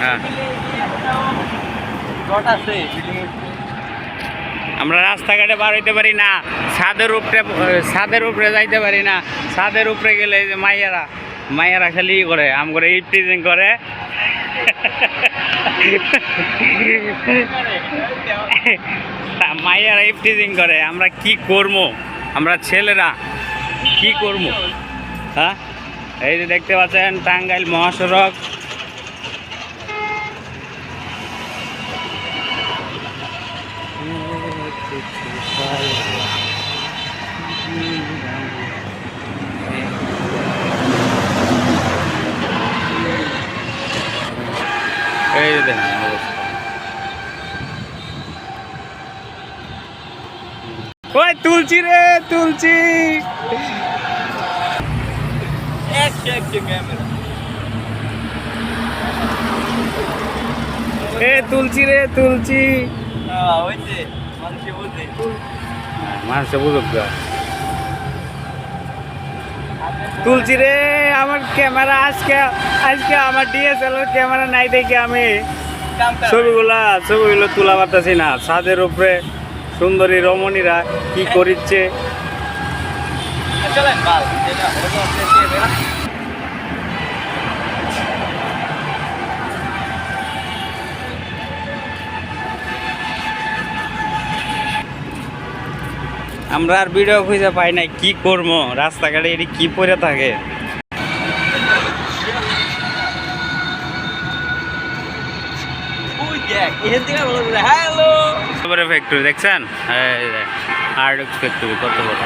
হ্যাঁ আমরা রাস্তাঘাটে বার হইতে পারি না, ছাদের উপরে যাইতে পারি না। ছাদের উপরে গেলে এই যে মাইয়ারা খালি করে আম করে ইফটিজিং করে। মাইয়ারা ইফটিজিং করে, আমরা কি করবো? আমরা ছেলেরা কি করবো? হ্যাঁ, এই যে দেখতে পাচ্ছেন টাঙ্গাইল মহাসড়ক। এই যে দেখেন ওই তুলছি রে, তুলছি। এ তুলছি রে, তুলছি। মানুষে বুঝুক তুলছি রে। আমার ক্যামেরা আজকে আমার ডিএসএলআর ক্যামেরা নাই দেখে আমি ছবিগুলো তোলা পারতেছি না। ছাদের উপরে সুন্দরী রমণীরা কি করিচ্ছে। আমরা আর ভিডিও খুঁজে পাই নাই, কি করবো? রাস্তাঘাটে এটি কি পরে থাকে। ফ্যাক্টরি দেখছেন, আর্ট ফ্যাক্টরি কত বড়।